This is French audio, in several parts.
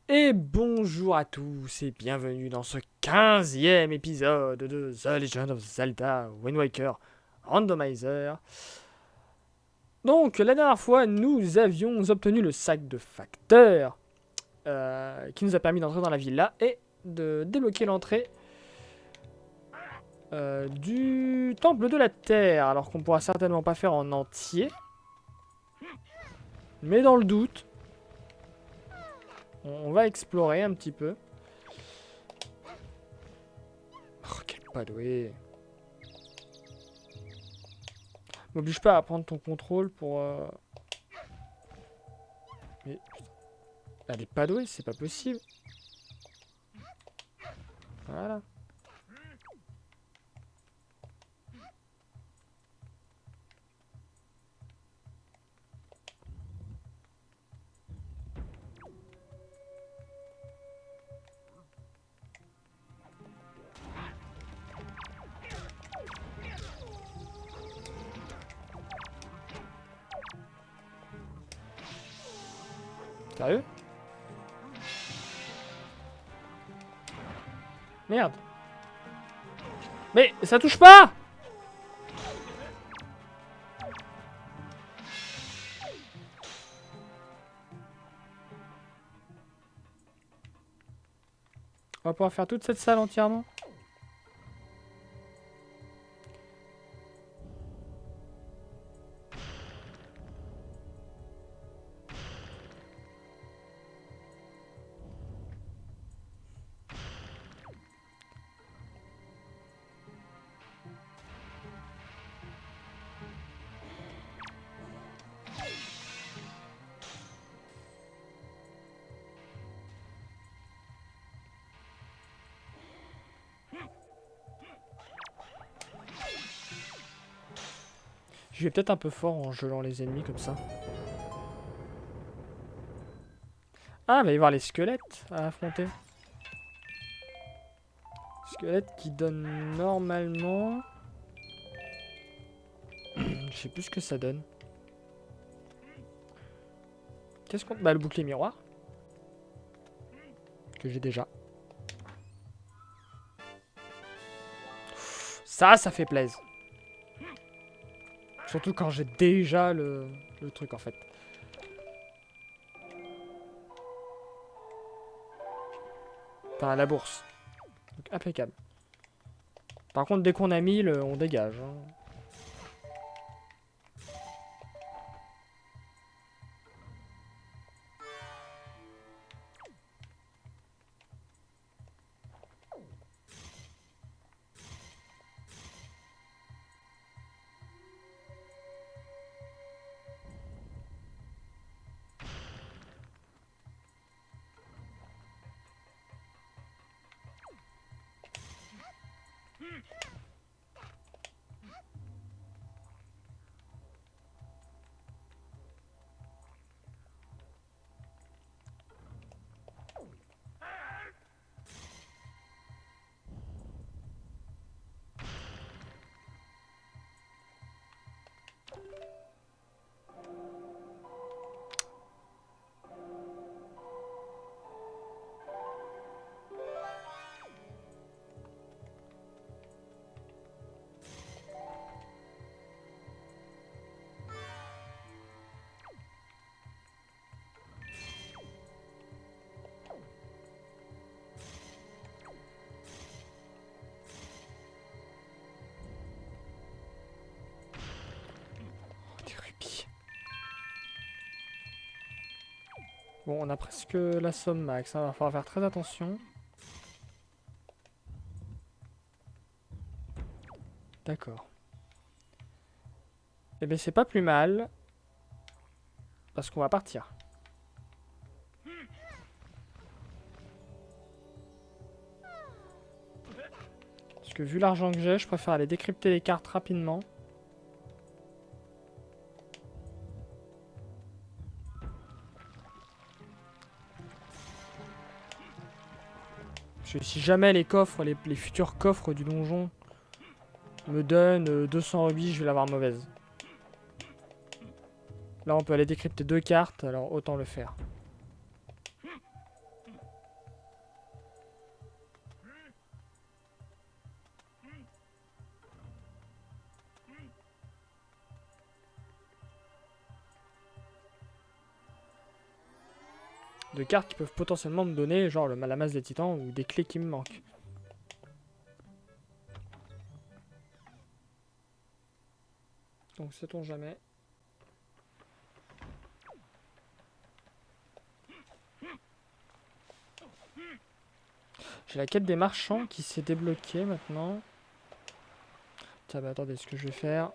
Et bonjour à tous et bienvenue dans ce 15e épisode de The Legend of Zelda Wind Waker Randomizer. Donc la dernière fois nous avions obtenu le sac de facteur qui nous a permis d'entrer dans la villa et de débloquer l'entrée du temple de la terre. Alors qu'on pourra certainement pas faire en entier. Mais dans le doute, on va explorer un petit peu. Oh quel padoué. M'oblige pas à prendre ton contrôle pour... Mais... Elle est pas douée, c'est pas possible. Voilà. Sérieux? Merde. Mais ça touche pas! On va pouvoir faire toute cette salle entièrement. Je vais peut-être un peu fort en gelant les ennemis comme ça. Ah, il va y avoir les squelettes à affronter. Squelettes qui donnent normalement... Je sais plus ce que ça donne. Qu'est-ce qu'on... Bah le bouclier miroir. Que j'ai déjà. Ça fait plaisir. Surtout quand j'ai déjà le truc en fait. Enfin la bourse. Donc impeccable. Par contre dès qu'on a 1000, on dégage. Hein. Des rubis. Bon, on a presque la somme max. Hein. Va falloir faire très attention. D'accord. Eh bien, c'est pas plus mal. Parce qu'on va partir. Parce que vu l'argent que j'ai, je préfère aller décrypter les cartes rapidement. Parce que si jamais les coffres, les futurs coffres du donjon me donnent 200 rubis, je vais l'avoir mauvaise. Là, on peut aller décrypter 2 cartes, alors autant le faire. de cartes qui peuvent potentiellement me donner, genre la masse des titans ou des clés qui me manquent. Donc sait-on jamais. J'ai la quête des marchands qui s'est débloquée maintenant. Tiens, bah attendez, ce que je vais faire.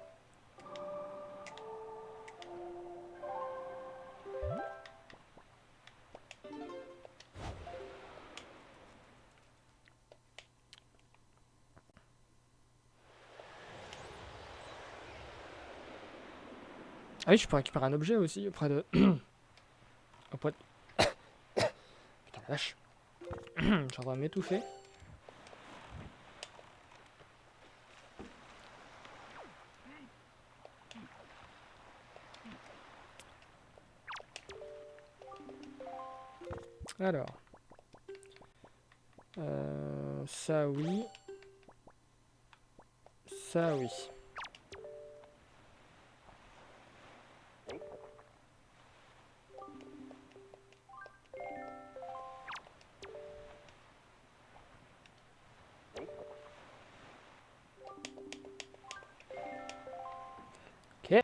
Ah oui, je peux récupérer un objet aussi auprès de... auprès de... Putain la vache. Je suis en train de m'étouffer. Alors. Ça oui. Ça oui. Ok.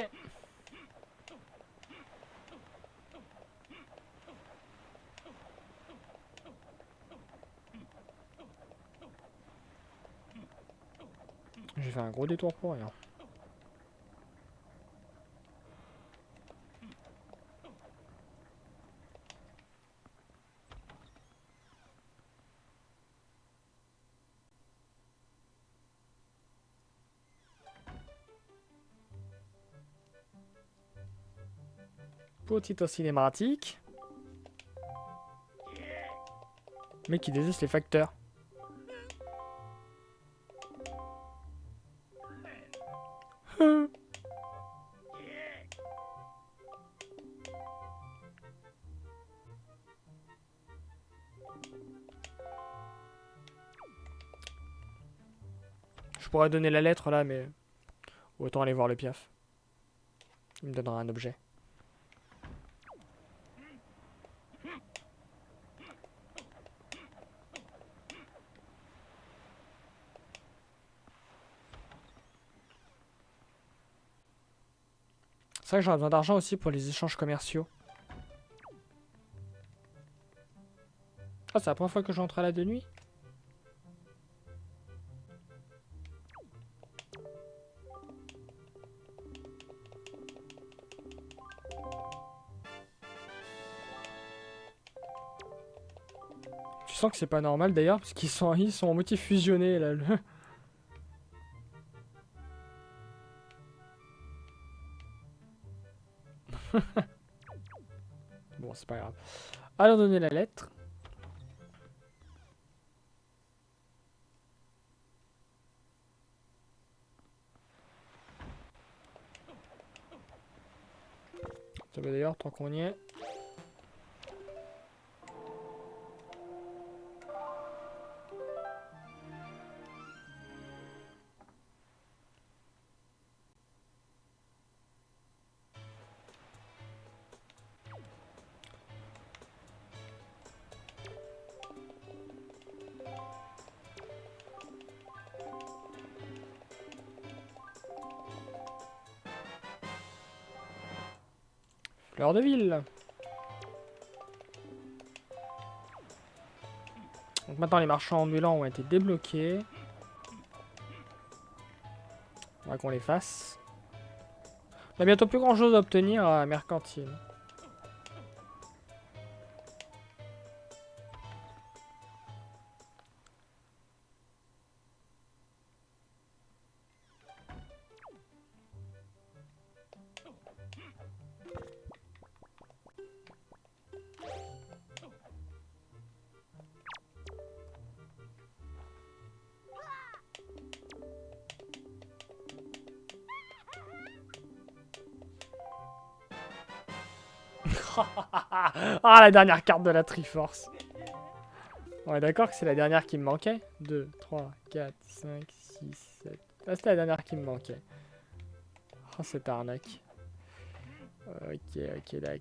J'ai fait un gros détour pour rien. Petite cinématique. Mais qui désiste les facteurs. Je pourrais donner la lettre là, mais autant aller voir le piaf. Il me donnera un objet. C'est vrai que j'aurais besoin d'argent aussi pour les échanges commerciaux. Ah, c'est la première fois que j'entre là de nuit? Tu sens que c'est pas normal d'ailleurs, parce ils sont en moitié fusionnés là. Bon, c'est pas grave. Allons donner la lettre. Ça va d'ailleurs, tant qu'on y est. Fleur de ville. Donc maintenant les marchands ambulants ont été débloqués. On va qu'on les fasse. On a bientôt plus grand chose à obtenir à Mercantile. Ah, la dernière carte de la Triforce. On est d'accord que c'est la dernière qui me manquait. 2, 3, 4, 5, 6, 7. Ah, c'était la dernière qui me manquait. Oh, cette arnaque. Ok, ok, d'accord.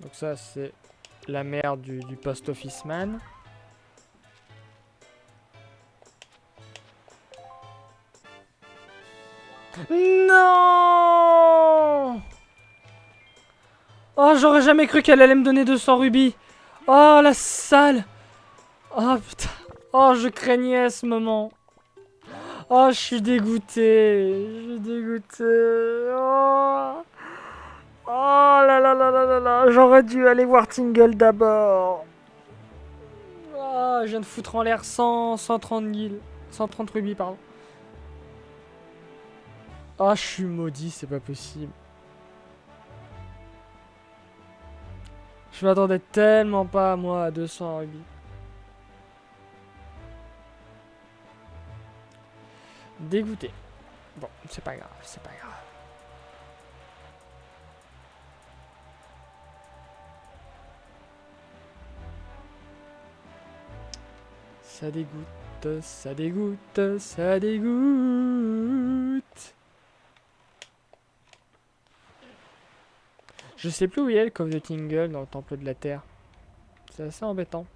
Donc ça, c'est la mère du post office man. Non! Oh, j'aurais jamais cru qu'elle allait me donner 200 rubis. Oh, la sale. Oh, putain. Oh, je craignais ce moment. Oh, je suis dégoûté. Je suis dégoûté. Oh. Oh là là là là là là. J'aurais dû aller voir Tingle d'abord. Oh, je viens de foutre en l'air 130 guilds. 130 rubis, pardon. Oh, je suis maudit, c'est pas possible. Je m'attendais tellement pas, moi, à 200 rubis. Dégoûté. Bon, c'est pas grave, c'est pas grave. Ça dégoûte, ça dégoûte, ça dégoûte. Je sais plus où il est le coffre de Tingle dans le temple de la terre. C'est assez embêtant.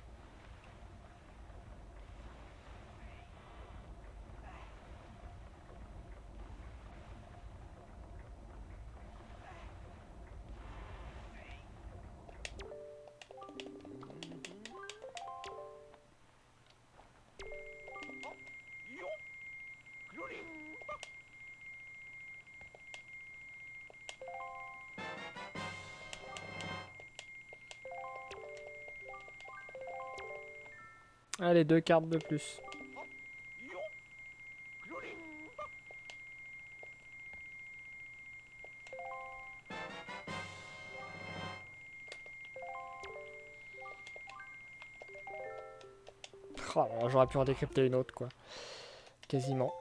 Allez, 2 cartes de plus. Oh, j'aurais pu en décrypter une autre, quoi. Quasiment.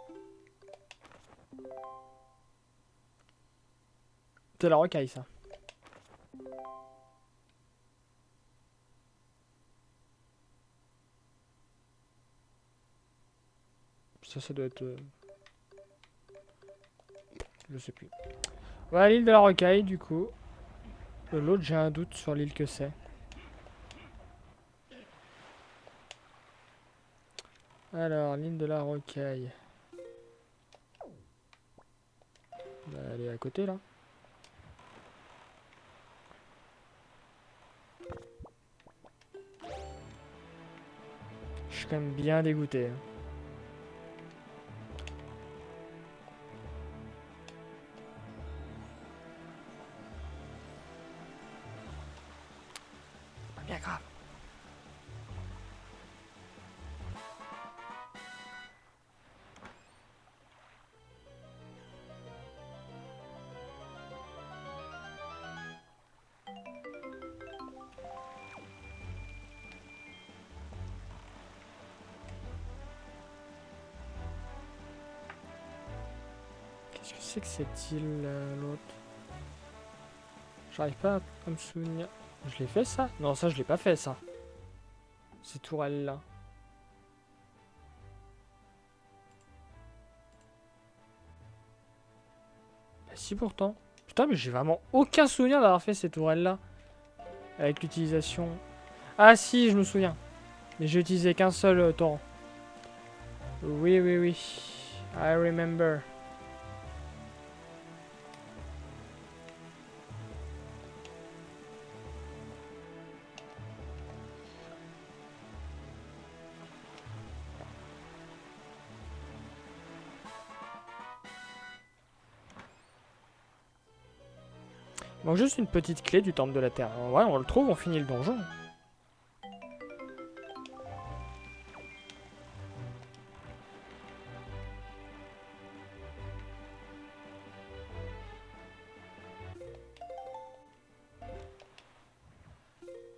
C'est la rocaille, ça. Ça doit être... Je sais plus. Voilà l'île de la rocaille, du coup. L'autre, j'ai un doute sur l'île que c'est. Alors, l'île de la rocaille. Bah, elle est à côté, là. Je suis quand même bien dégoûté. Hein. Pas bien grave. Qu'est-ce que c'est que cette île, l'autre? J'arrive pas à me souvenir. Je l'ai fait, ça? Non, ça, je l'ai pas fait, ça. Ces tourelles-là. Bah si, pourtant. Putain, mais j'ai vraiment aucun souvenir d'avoir fait ces tourelles-là. Avec l'utilisation... Ah si, je me souviens. Mais j'ai utilisé qu'un seul torrent. Oui, oui, oui. I remember. Il manque juste une petite clé du temple de la terre. Ouais, on le trouve, on finit le donjon.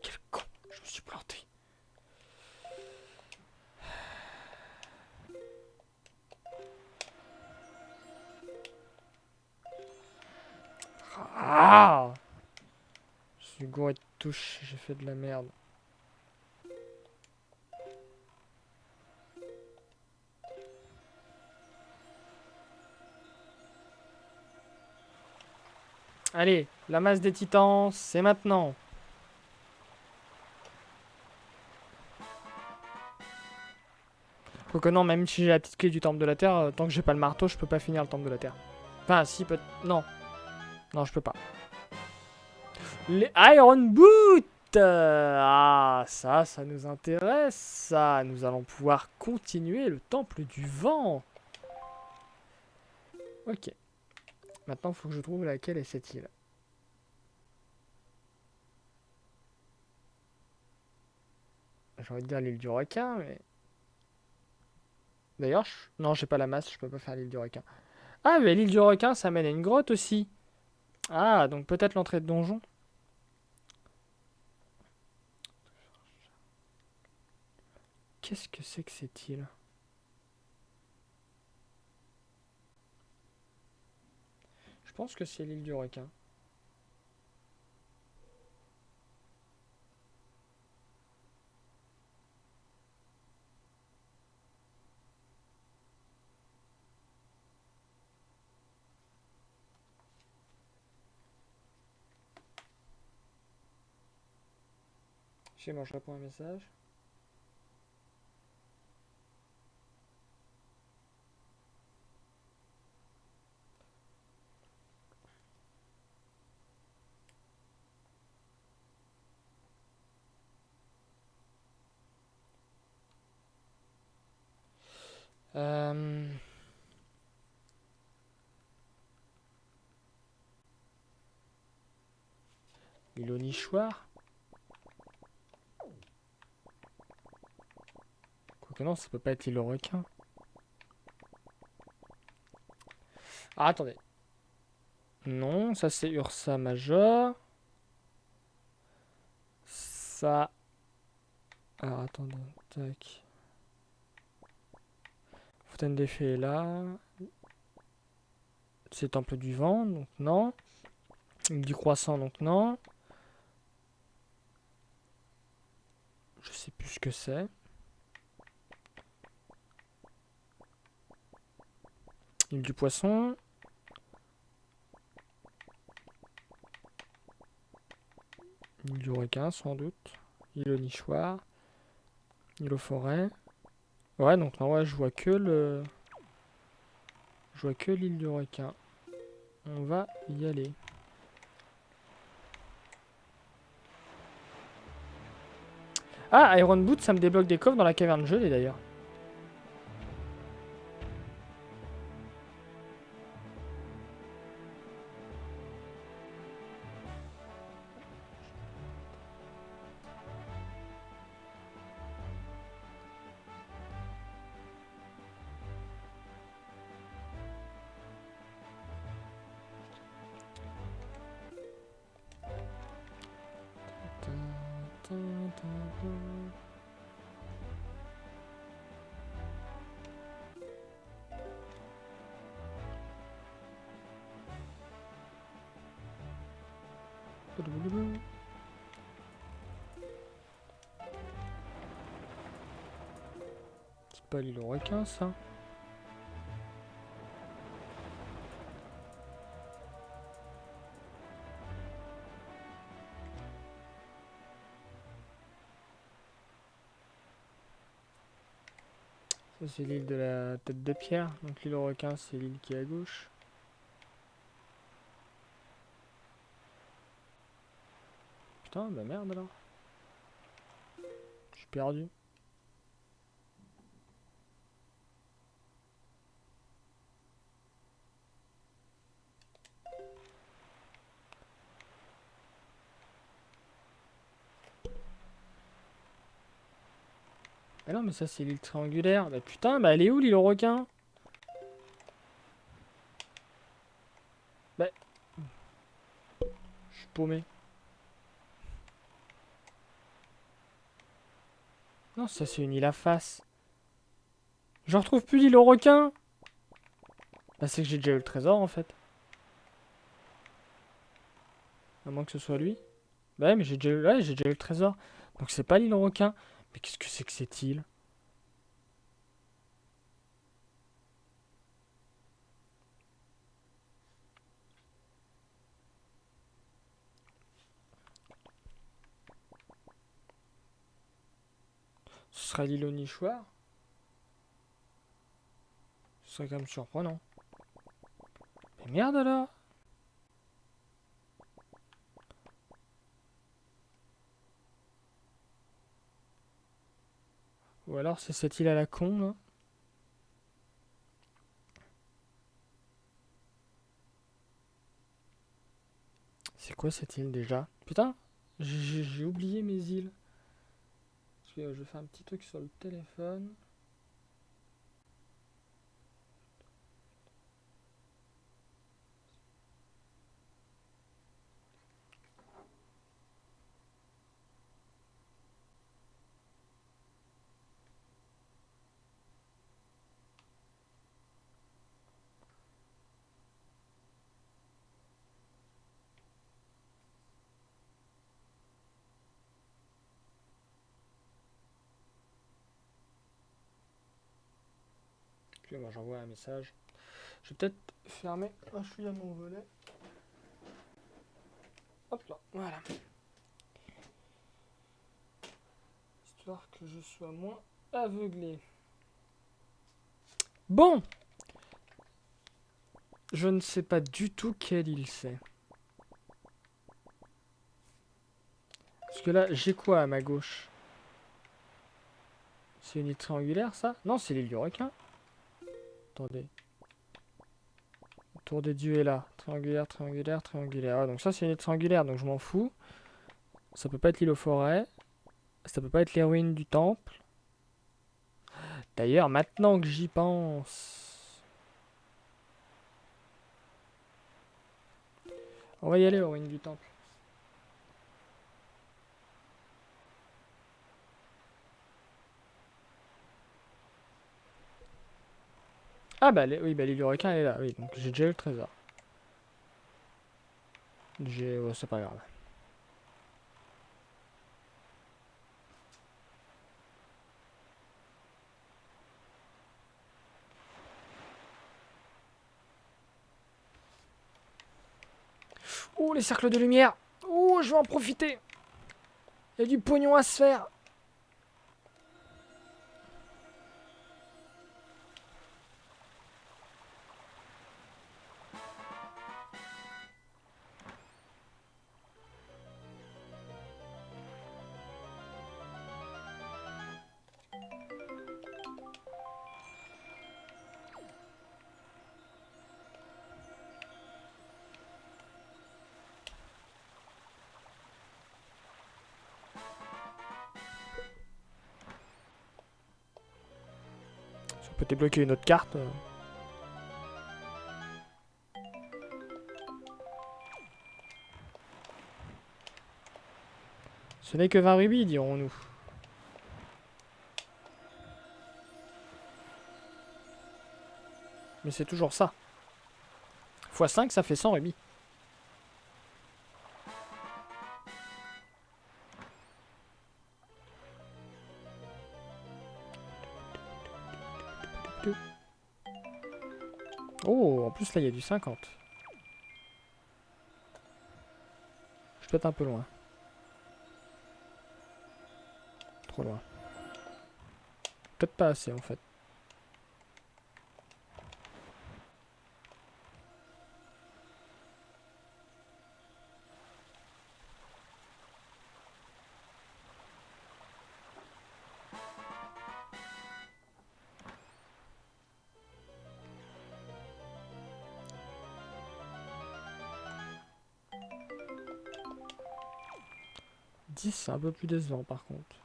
Quel con, je me suis planté. Ah! Je suis gouré de touche, j'ai fait de la merde. Allez, la masse des titans, c'est maintenant. Quoique non, même si j'ai la petite clé du temple de la terre, tant que j'ai pas le marteau, je peux pas finir le temple de la terre. Enfin, si, peut... Non. Non, je peux pas. Les Iron Boots. Ah, ça nous intéresse, ça. Nous allons pouvoir continuer le temple du vent. Ok. Maintenant, il faut que je trouve laquelle est cette île. J'ai envie de dire l'île du requin, mais... D'ailleurs, non, j'ai pas la masse, je peux pas faire l'île du requin. Ah, mais l'île du requin, ça mène à une grotte aussi. Ah, donc peut-être l'entrée de donjon. Qu'est-ce que c'est que cette île? Je pense que c'est l'île du requin. Je sais, bon, je réponds à un message. Euh... L'île au nichoir. Quoique non, ça peut pas être l'île au requin. Ah, attendez. Non, ça c'est Ursa Major. Ça... Alors, attendez. Tac. Fontaine des Fées est là. C'est Temple du Vent, donc non. Île du Croissant, donc non. Je sais plus ce que c'est. Île du Poisson. Île du Requin, sans doute. Île au nichoir. Île aux forêts. Ouais, donc non, ouais, je vois que le... Je vois que l'île du requin. On va y aller. Ah, Iron Boot, ça me débloque des coffres dans la caverne gelée d'ailleurs. C'est pas l'île au requin, ça. Ça, c'est l'île de la tête de pierre. Donc l'île au requin, c'est l'île qui est à gauche. Putain, bah merde alors. Je suis perdu. Ah non, mais ça, c'est l'île triangulaire. Bah putain, bah elle est où l'île au requin? Bah... Je suis paumé. Non, ça, c'est une île à face. Je retrouve plus l'île au requin. Bah c'est que j'ai déjà eu le trésor, en fait. À moins que ce soit lui. Bah ouais, mais j'ai déjà eu le trésor. Donc c'est pas l'île au requin. Mais qu'est-ce que c'est que cette île? Ce sera l'île au nichoir? Ce serait quand même surprenant. Mais merde alors! Ou alors c'est cette île à la con là. C'est quoi cette île déjà? Putain, j'ai oublié mes îles. Parce que je vais faire un petit truc sur le téléphone. Puis moi j'envoie un message. Je vais peut-être fermer. Ah, je suis à mon volet. Hop là, voilà. Histoire que je sois moins aveuglé. Bon! Je ne sais pas du tout quelle île c'est. Parce que là, j'ai quoi à ma gauche? C'est une île triangulaire ça? Non, c'est l'île du requin. Attendez. Tour des dieux est là. Triangulaire, triangulaire, triangulaire. Ah, donc ça c'est une île triangulaire, donc je m'en fous. Ça peut pas être l'île aux forêts. Ça peut pas être les ruines du temple. D'ailleurs, maintenant que j'y pense... On va y aller aux ruines du temple. Ah bah, oui, bah l'île du requin elle est là. Oui, donc j'ai déjà eu le trésor. Oh, c'est pas grave. Oh, les cercles de lumière! Oh, je vais en profiter! Il y a du pognon à se faire! Si on peut débloquer une autre carte. Ce n'est que 20 rubis, dirons-nous. Mais c'est toujours ça. x5, ça fait 100 rubis. Oh, en plus là, il y a du 50. Je suis peut-être un peu loin. Trop loin. Peut-être pas assez, en fait. C'est un peu plus décevant, par contre.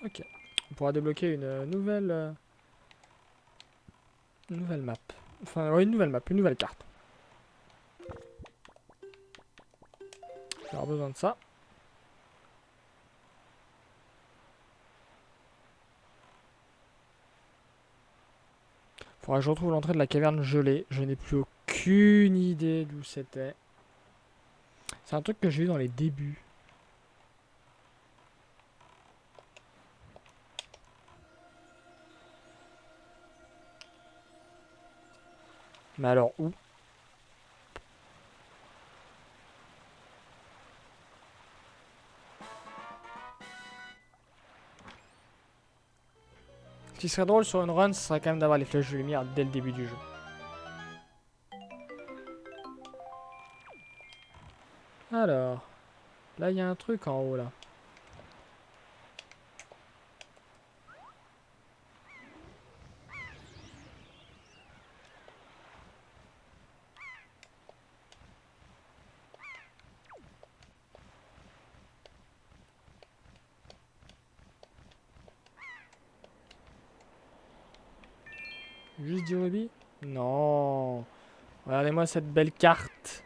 Ok. On pourra débloquer une nouvelle map. Enfin, ouais, une nouvelle map, une nouvelle carte. On aura besoin de ça. Faudra que je retrouve l'entrée de la caverne gelée. Je n'ai plus aucune idée d'où c'était. C'est un truc que j'ai eu dans les débuts. Mais alors où? Ce qui serait drôle sur une run, ce serait quand même d'avoir les flèches de lumière dès le début du jeu. Alors, là il y a un truc en haut là. Juste du rubis? Non. Regardez-moi cette belle carte.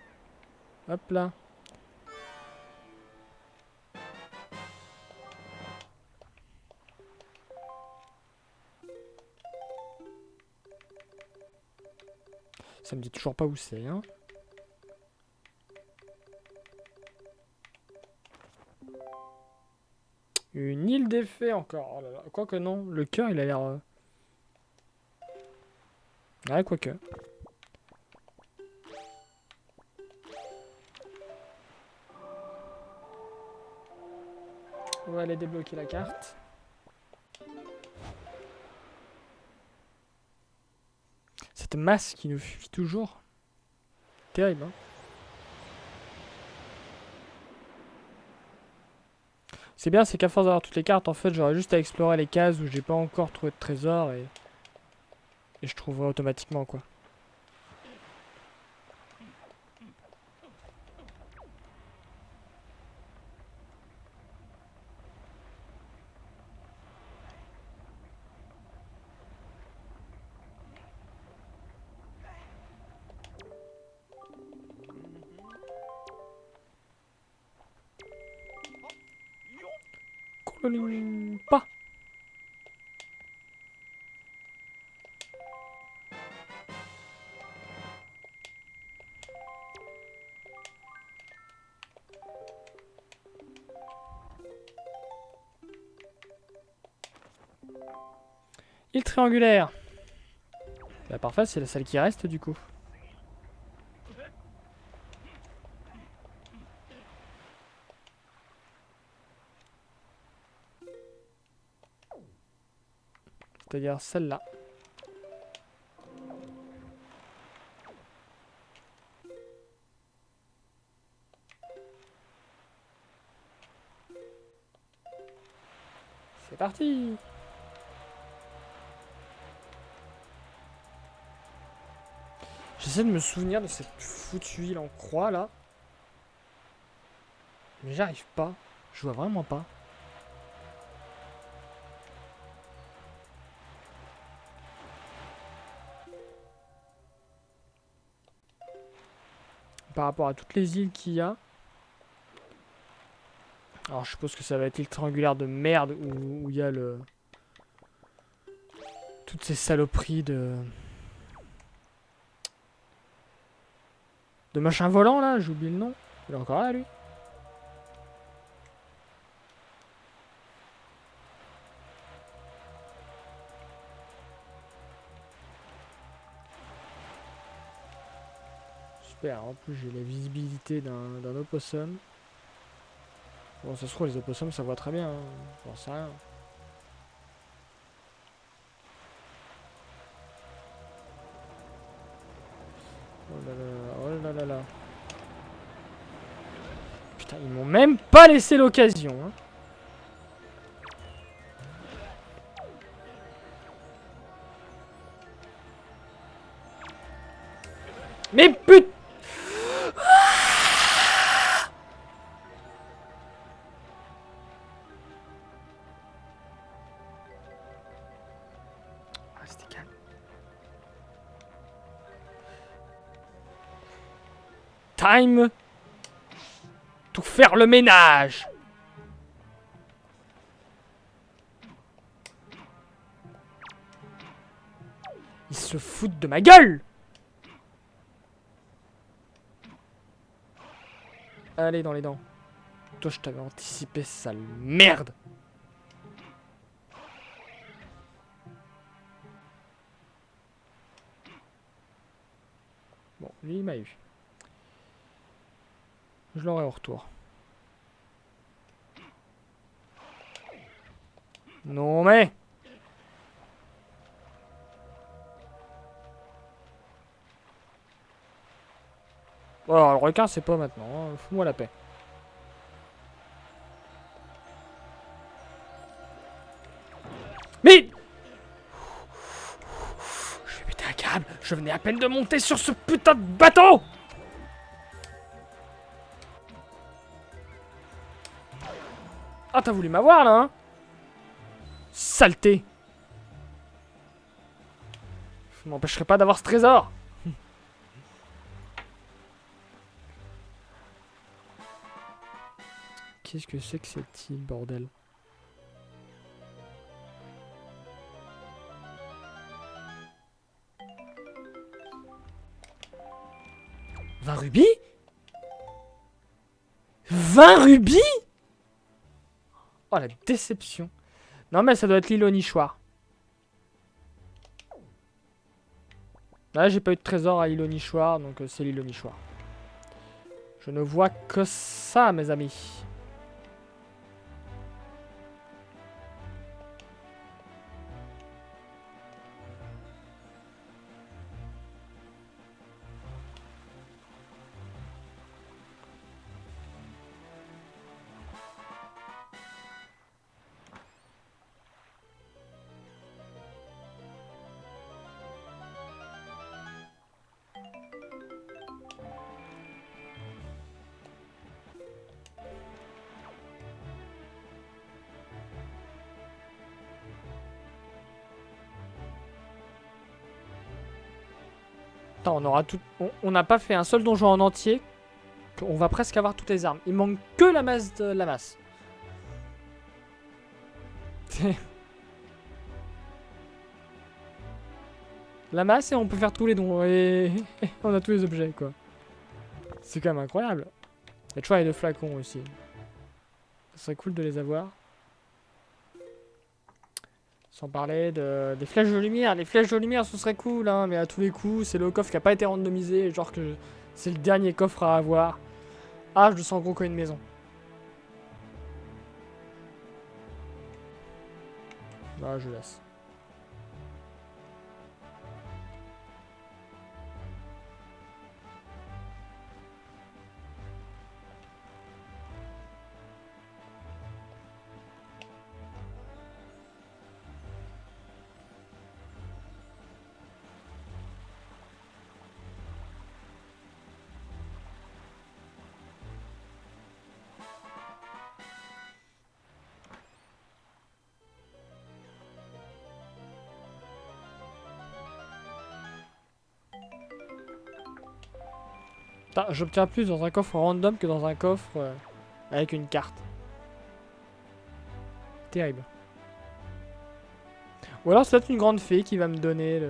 Hop là. Ça me dit toujours pas où c'est, hein. Une île des fées encore. Oh là là. Quoique non, le cœur il a l'air... Ouais, quoique. On va aller débloquer la carte. Cette masse qui nous fuit toujours. Terrible, hein. C'est bien, c'est qu'à force d'avoir toutes les cartes, en fait, j'aurais juste à explorer les cases où j'ai pas encore trouvé de trésor et je trouverai automatiquement, quoi. Pas. Île triangulaire. Bah parfait, c'est la salle qui reste du coup. C'est-à-dire celle-là. C'est parti. J'essaie de me souvenir de cette foutue île en croix là. Mais j'arrive pas. Je vois vraiment pas. Par rapport à toutes les îles qu'il y a. Alors je suppose que ça va être l'île triangulaire de merde où il y a le... Toutes ces saloperies de... De machin volant là, j'oublie le nom. Il est encore là lui. Super, en plus j'ai la visibilité d'un opossum. Bon, ça se trouve, les opossums ça voit très bien, hein. J'en sais rien. Oh là là là, oh là là là. Putain, ils m'ont même pas laissé l'occasion, hein. Mais putain. Ah, c'était calme. Time to faire le ménage. Ils se foutent de ma gueule. Allez, dans les dents. Toi, je t'avais anticipé, sale merde. Lui, il m'a eu. Je l'aurai au retour. Non mais... Bon, alors, le requin, c'est pas maintenant. Hein. Fous-moi la paix. Mais... Je vais péter un câble. Je venais à peine de monter sur ce putain de bateau. Ah, t'as voulu m'avoir, là, hein? Saleté. Je m'empêcherai pas d'avoir ce trésor. Qu'est-ce que c'est que cette île, bordel? 20 rubis? 20 rubis? Oh, la déception. Non, mais ça doit être l'île au nichoir. Là, j'ai pas eu de trésor à l'île au nichoir, donc c'est l'île au nichoir. Je ne vois que ça, mes amis. Attends, on aura tout. On n'a pas fait un seul donjon en entier. On va presque avoir toutes les armes. Il manque que la masse de la masse. La masse et on peut faire tous les dons. Et on a tous les objets, quoi. C'est quand même incroyable. Il y a toujours les 2 flacons aussi. Ça serait cool de les avoir. Sans parler des flèches de lumière. Les flèches de lumière, ce serait cool, hein. Mais à tous les coups, c'est le coffre qui a pas été randomisé. Genre que c'est le dernier coffre à avoir. Ah, je le sens gros comme une maison. Bah, je laisse. J'obtiens plus dans un coffre random que dans un coffre avec une carte. Terrible. Ou alors c'est peut-être une grande fée qui va me donner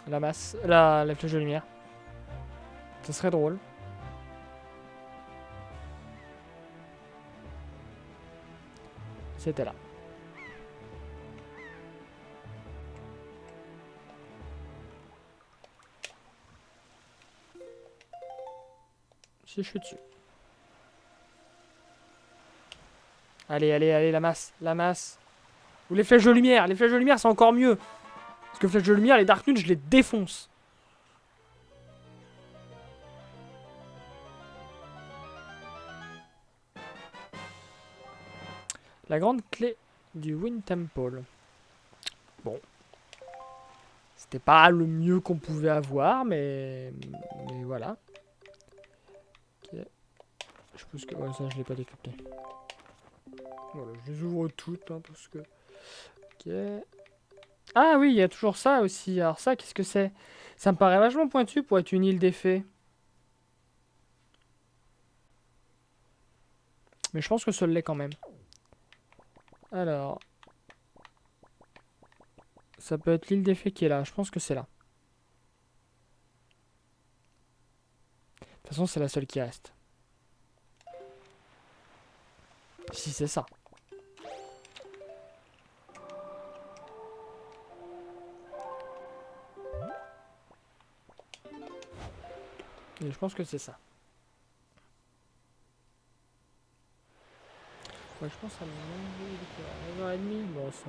la masse, la flèche de lumière. Ça serait drôle. C'était là. Si je suis dessus. Allez, allez, allez, la masse, la masse. Ou les flèches de lumière. Les flèches de lumière, c'est encore mieux. Parce que flèches de lumière, les Dark Nude, je les défonce. La grande clé du Wind Temple. Bon. C'était pas le mieux qu'on pouvait avoir, mais voilà. Ok. Je pense que... Ouais, ça, je l'ai pas décrypté. Voilà, je les ouvre toutes, hein, parce que... Ok. Ah oui, il y a toujours ça aussi. Alors ça, qu'est-ce que c'est? Ça me paraît vachement pointu pour être une île des fées. Mais je pense que ça l'est quand même. Alors... Ça peut être l'île des fées qui est là. Je pense que c'est là. De toute façon, c'est la seule qui reste. Si c'est ça. Et je pense que c'est ça. Ouais, je pense à mon 9h30. Bon, ça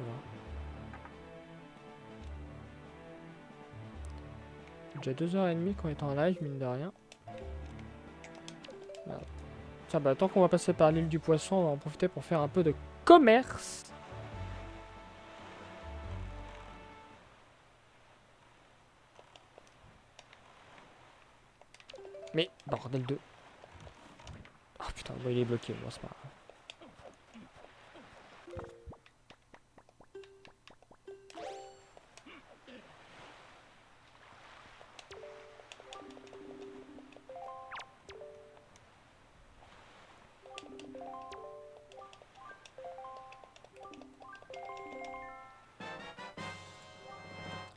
va. Déjà 2h30 qu'on est en live, mine de rien. Merde. Tiens, bah, tant qu'on va passer par l'île du Poisson, on va en profiter pour faire un peu de commerce. Mais, bordel de... Oh putain, bon, il est bloqué, bon, c'est pas grave.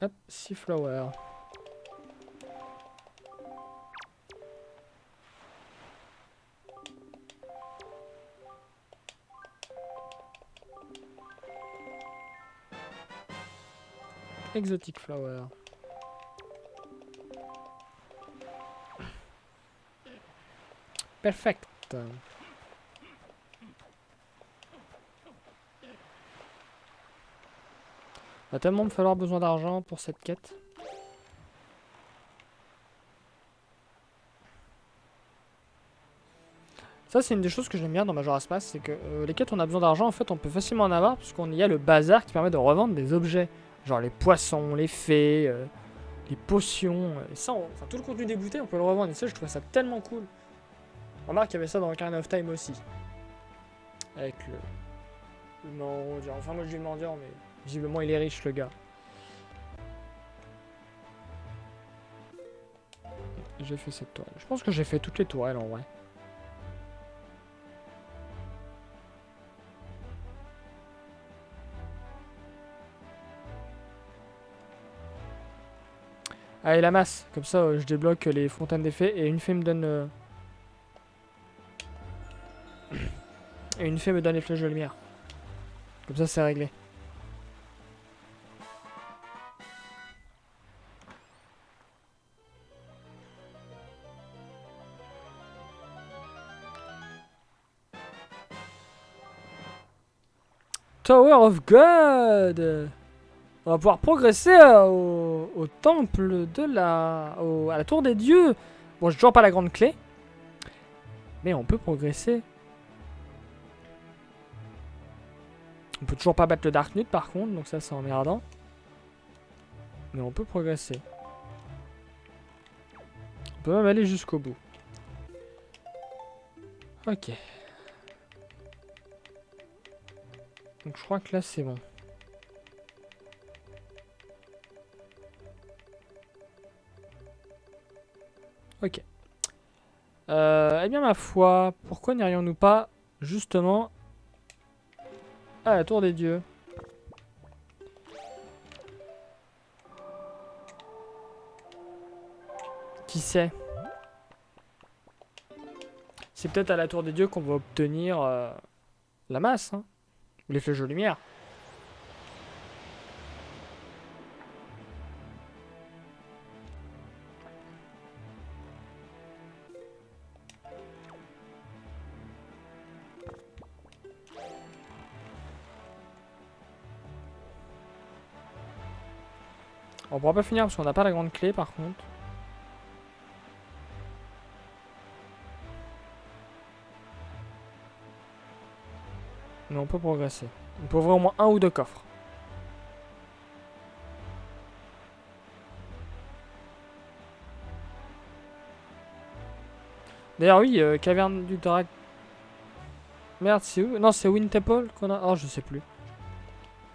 Hop, 6 flowers. Exotic flower. Perfect. Va tellement me falloir besoin d'argent pour cette quête. Ça, c'est une des choses que j'aime bien dans Majora's Mask, c'est que les quêtes, on a besoin d'argent, en fait, on peut facilement en avoir, puisqu'on y a le bazar qui permet de revendre des objets. Genre les poissons, les fées, les potions, et ça, enfin, tout le contenu des bouteilles, on peut le revendre, et ça, je trouve ça tellement cool. Remarque qu'il y avait ça dans Ocarina of Time aussi. Avec le mendiant, enfin, moi je dis le mendiant, mais visiblement, il est riche, le gars. J'ai fait cette tourelle. Je pense que j'ai fait toutes les tourelles, en vrai. Allez, la masse. Comme ça, je débloque les fontaines d'effet. Et une fée me donne... Et une fée me donne les flèches de lumière. Comme ça, c'est réglé. Tower of God. On va pouvoir progresser au temple de à la tour des dieux. Bon, j'ai toujours pas la grande clé. Mais on peut progresser. On peut toujours pas battre le Dark Nut par contre, donc ça c'est emmerdant. Mais on peut progresser. On peut même aller jusqu'au bout. Ok. Donc je crois que là c'est bon. Ok. Eh bien ma foi, pourquoi n'irions-nous pas justement à la tour des dieux? Qui sait? C'est peut-être à la tour des dieux qu'on va obtenir la masse, hein, ou les flèches de lumière. On pourra pas finir parce qu'on n'a pas la grande clé par contre. Mais on peut progresser. On peut ouvrir au moins un ou deux coffres. D'ailleurs oui, caverne du drac. Merde, c'est où? Non, c'est Wind Temple qu'on a. Oh, je sais plus.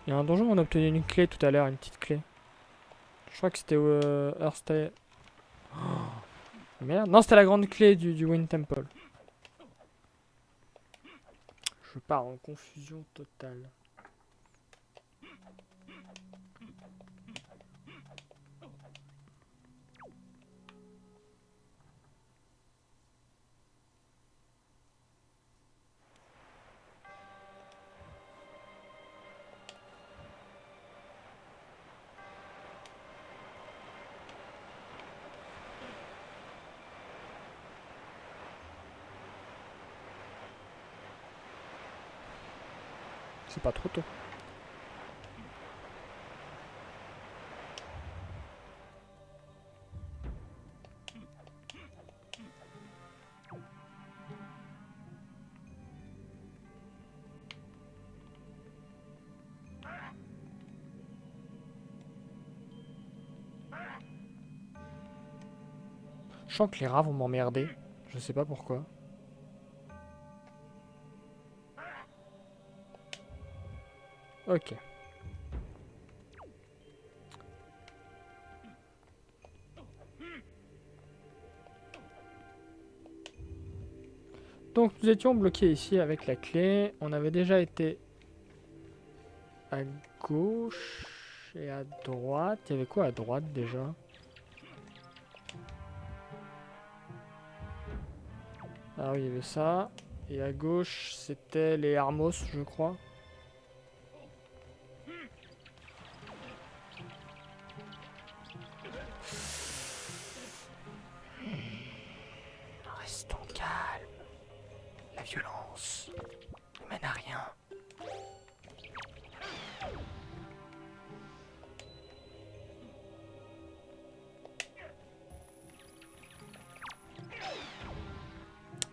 Il y a un donjon où on a obtenu une clé tout à l'heure, une petite clé. Je crois que c'était Earthstay. Oh, merde. Non, c'était la grande clé du Wind Temple. Je pars en confusion totale. C'est pas trop tôt. Je sens que les rats vont m'emmerder. Je sais pas pourquoi. Ok. Donc nous étions bloqués ici avec la clé. On avait déjà été à gauche et à droite. Il y avait quoi à droite déjà? Ah oui, il y avait ça. Et à gauche, c'était les Armos, je crois. Restons calmes. La violence ne mène à rien.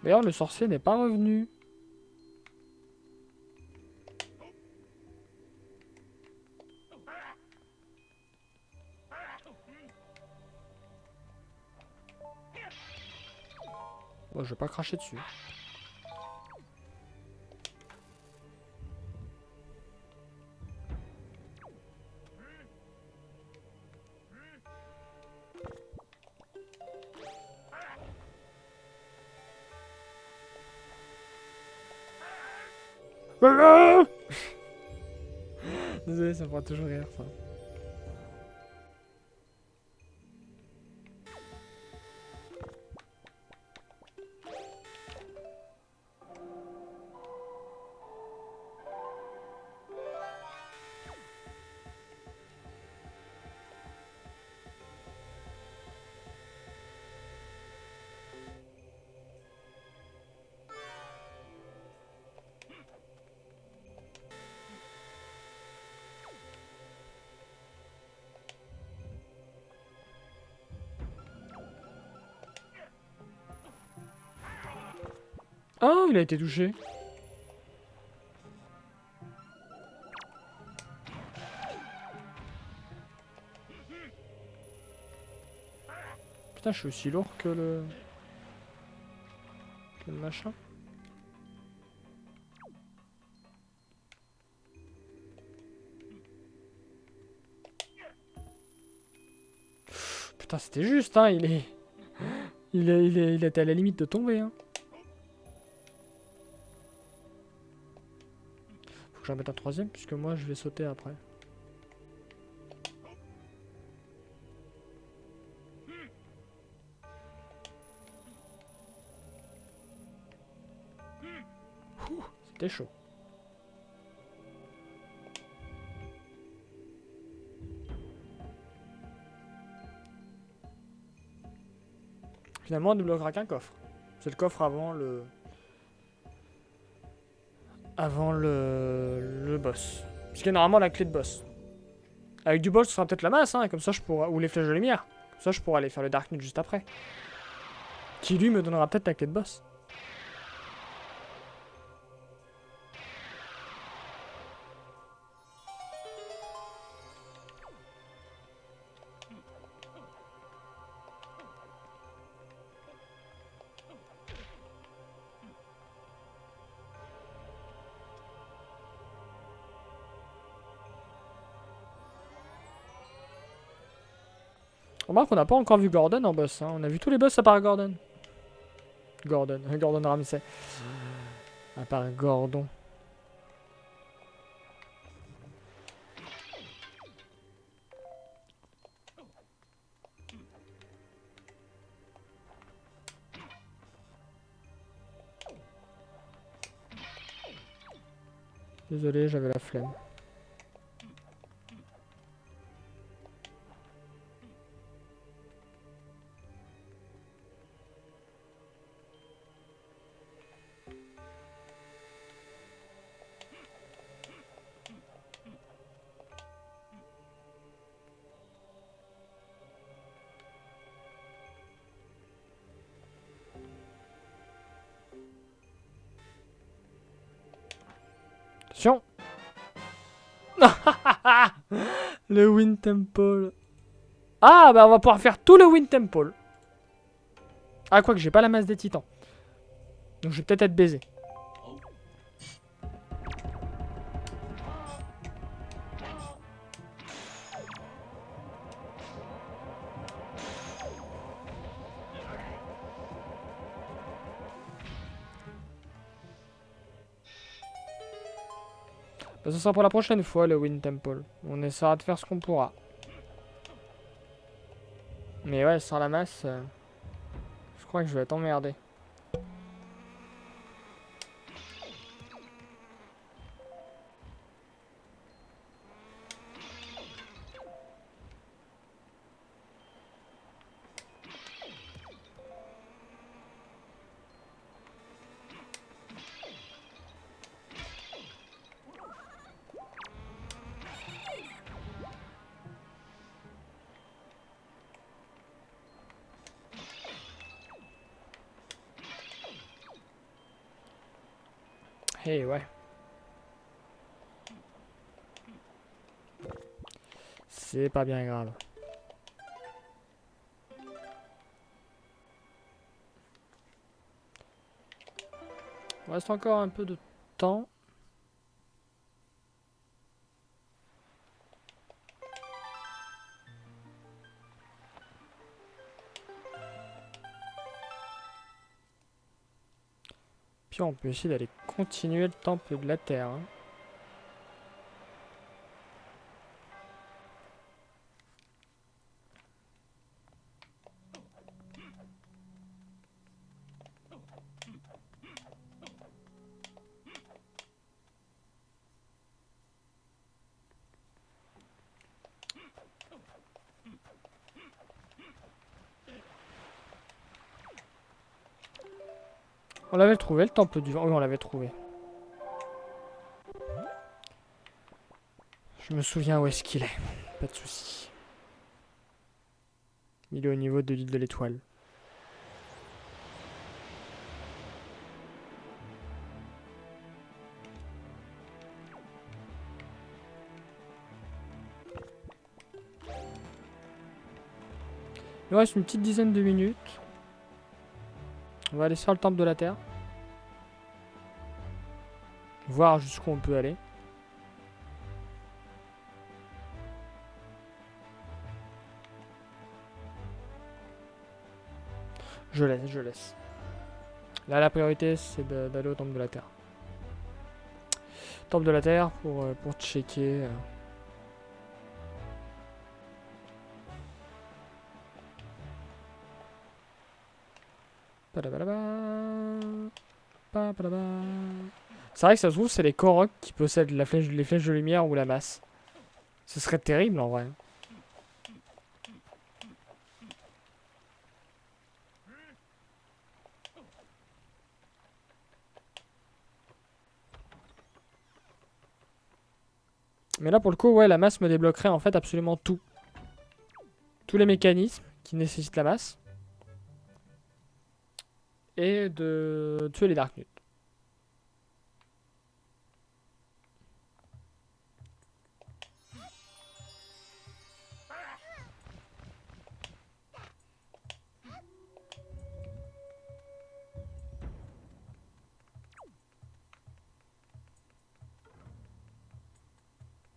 D'ailleurs, le sorcier n'est pas revenu. Bon, je vais pas cracher dessus. Désolé, ça me fera toujours rire, ça. Oh, il a été touché. Putain, je suis aussi lourd que le machin. Putain, c'était juste, hein, il était à la limite de tomber, hein. Faut que j'en mette un troisième, puisque moi, je vais sauter après. C'était chaud. Finalement, on débloquera qu'un coffre. C'est le coffre avant le... le boss. Parce qu'il y a normalement la clé de boss. Avec du bol, ce sera peut-être la masse, hein, comme ça je pourrai... Ou les flèches de lumière. Comme ça je pourrai aller faire le Dark Knight juste après. Qui lui me donnera peut-être la clé de boss. Remarque qu'on n'a pas encore vu Gordon en boss, hein. On a vu tous les boss à part Gordon. Gordon Ramsay. À part Gordon. Désolé, j'avais la flemme. Le Wind Temple. Ah, bah on va pouvoir faire tout le Wind Temple. Ah, quoi que j'ai pas la masse des titans. Donc je vais peut-être être baisé. Bah, ce sera pour la prochaine fois le Wind Temple. On essaiera de faire ce qu'on pourra. Mais ouais, sans la masse, je crois que je vais être emmerdé. Eh ouais. C'est pas bien grave. Il reste encore un peu de temps. Puis on peut essayer d'aller continuer le temple de la terre. Hein. On l'avait trouvé le temple du vent. Oui, on l'avait trouvé. Je me souviens où est-ce qu'il est. Pas de soucis. Il est au niveau de l'île de l'étoile. Il nous reste une petite dizaine de minutes. On va aller sur le temple de la terre. Voir jusqu'où on peut aller. Je laisse, je laisse. Là, la priorité, c'est d'aller au temple de la terre. Temple de la terre pour checker. C'est vrai que ça se trouve, c'est les Koroks qui possèdent les flèches de lumière ou la masse. Ce serait terrible en vrai. Mais là, pour le coup, ouais, la masse me débloquerait en fait absolument tout. Tous les mécanismes qui nécessitent la masse. Et de tuer les Dark Nuts.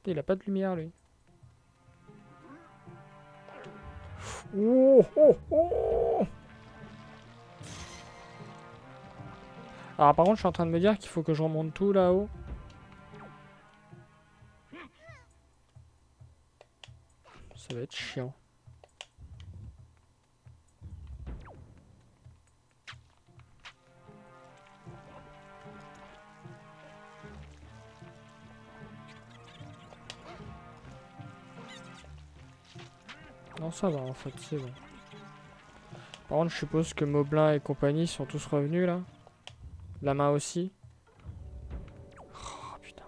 Il a pas de lumière, lui. Oh, oh, oh. Alors, par contre, je suis en train de me dire qu'il faut que je remonte tout là-haut. Ça va être chiant. Non, ça va en fait, c'est bon. Par contre, je suppose que Moblin et compagnie sont tous revenus là. La main aussi. Oh putain.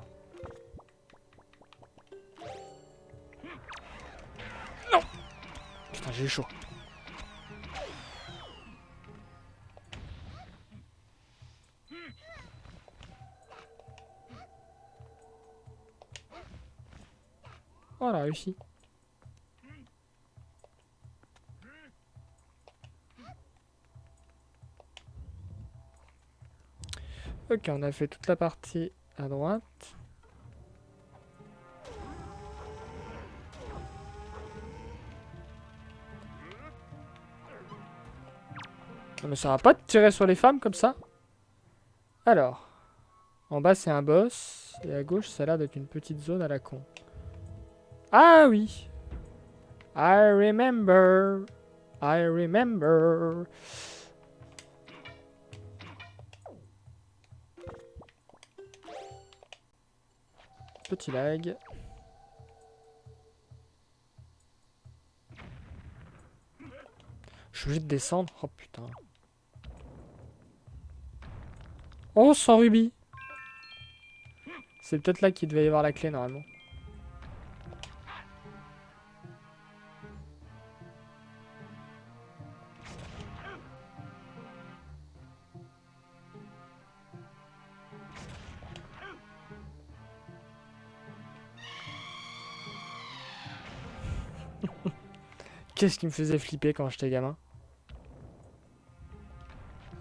Non. Putain, j'ai chaud. Oh, on a réussi. Ok, on a fait toute la partie à droite. Non mais ça va pas te tirer sur les femmes comme ça. Alors, en bas c'est un boss, et à gauche ça a l'air d'être une petite zone à la con. Ah oui, I remember, I remember. Petit lag. Je suis obligé de descendre. Oh putain. Oh, 100 rubis. C'est peut-être là qu'il devait y avoir la clé normalement. Qu'est-ce qui me faisait flipper quand j'étais gamin?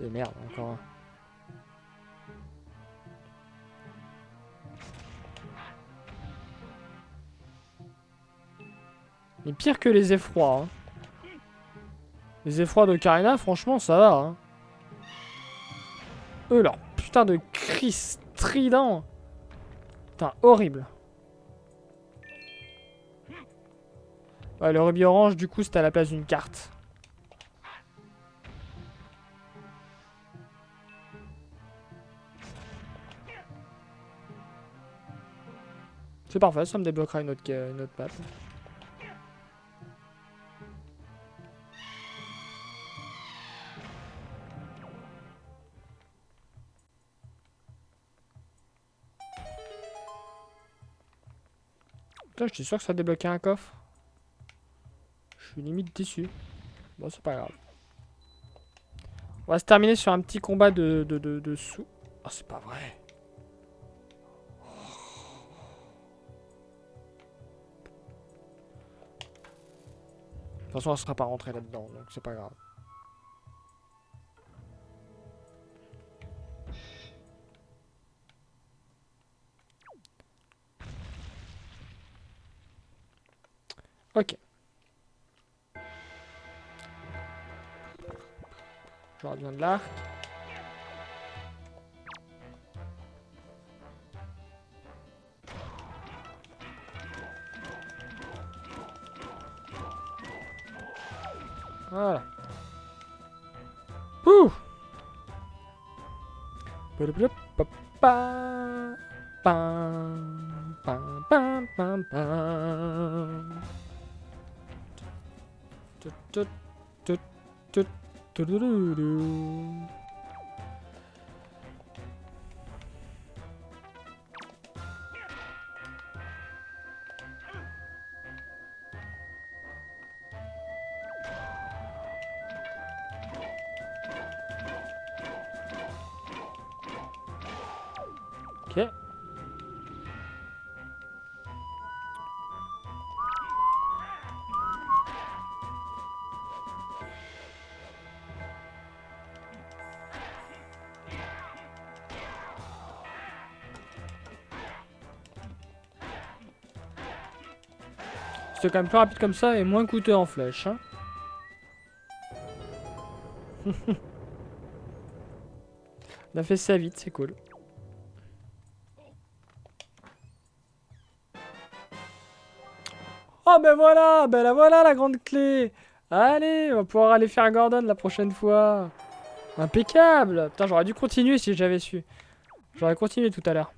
Et merde, encore un. Mais pire que les effrois. Hein. Les effrois d'Ocarina, franchement, ça va. Hein. Eux, leur putain de cris strident. Putain, horrible. Ouais, le rubis orange, du coup, c'était à la place d'une carte. C'est parfait, ça me débloquera une autre map. Putain, j'étais sûr que ça débloquait un coffre. Je suis limite déçu. Bon, c'est pas grave. On va se terminer sur un petit combat de sous. Oh, c'est pas vrai. De toute façon, on sera pas rentré là-dedans, donc c'est pas grave. Ok. J'aurais besoin de l'arc. Voilà. Pouh. Ok. C'était quand même plus rapide comme ça et moins coûteux en flèche. Hein. On a fait ça vite, c'est cool. Oh ben la voilà la grande clé. Allez, on va pouvoir aller faire Gordon la prochaine fois. Impeccable. Putain, j'aurais dû continuer si j'avais su. J'aurais continué tout à l'heure.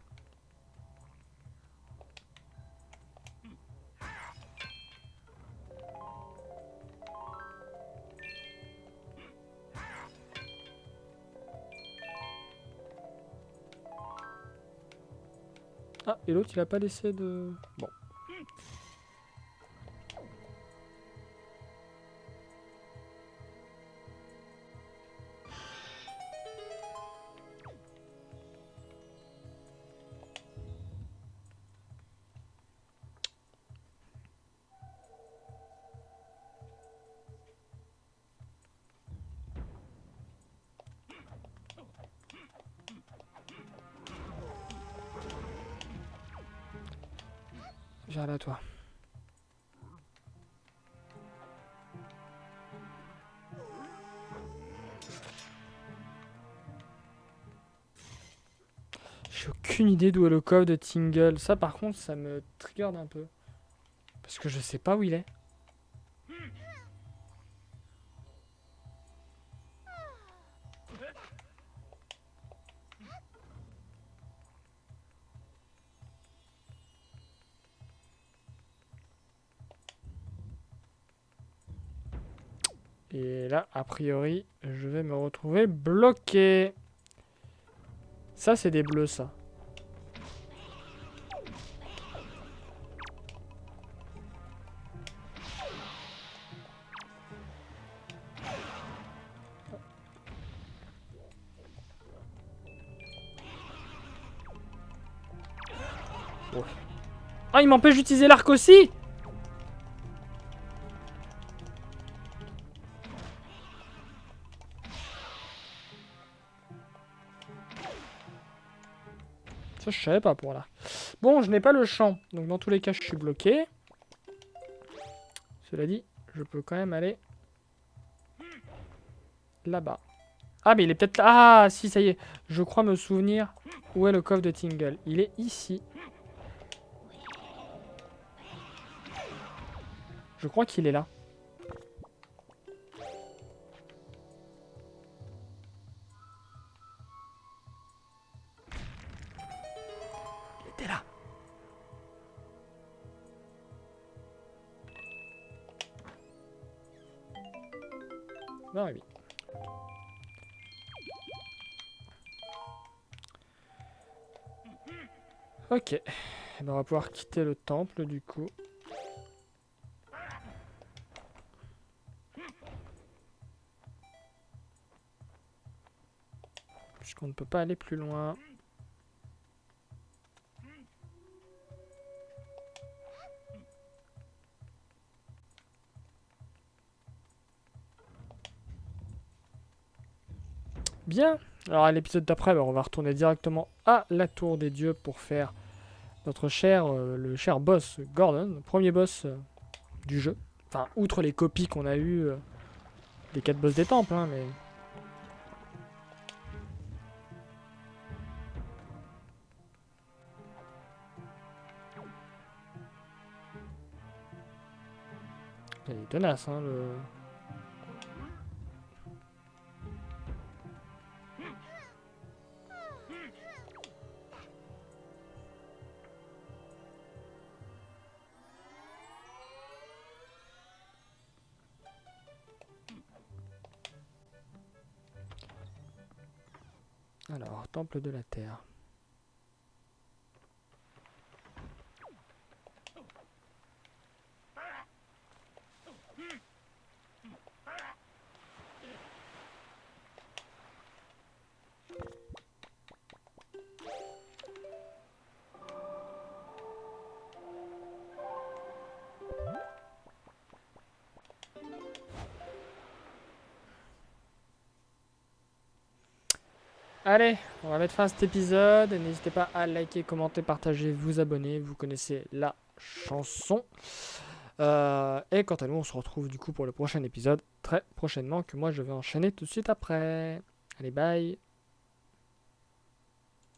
Ah, et l'autre il a pas laissé de... Bon. Viens là, toi. J'ai aucune idée d'où est le coffre de Tingle. Ça, par contre, ça me trigger un peu. Parce que je sais pas où il est. Et là, a priori, je vais me retrouver bloqué. Ça, c'est des bleus, ça. Ouais. Ah, il m'empêche d'utiliser l'arc aussi! Ça, je savais pas pour là. Bon, je n'ai pas le champ. Donc, dans tous les cas, je suis bloqué. Cela dit, je peux quand même aller là-bas. Ah, mais il est peut-être là. Ah, si, ça y est. Je crois me souvenir où est le coffre de Tingle. Il est ici. Je crois qu'il est là. Il était là. Non, oui. Ok. Eh ben, on va pouvoir quitter le temple, du coup. Puisqu'on ne peut pas aller plus loin. Bien. Alors à l'épisode d'après, on va retourner directement à la tour des dieux pour faire notre le cher boss Gordon, le premier boss du jeu. Enfin, outre les copies qu'on a eues des 4 boss des temples, hein, mais... Il est tenace, hein, le... Alors, temple de la terre. Allez, on va mettre fin à cet épisode. N'hésitez pas à liker, commenter, partager, vous abonner. Vous connaissez la chanson. Et quant à nous, on se retrouve du coup pour le prochain épisode très prochainement que moi je vais enchaîner tout de suite après. Allez, bye!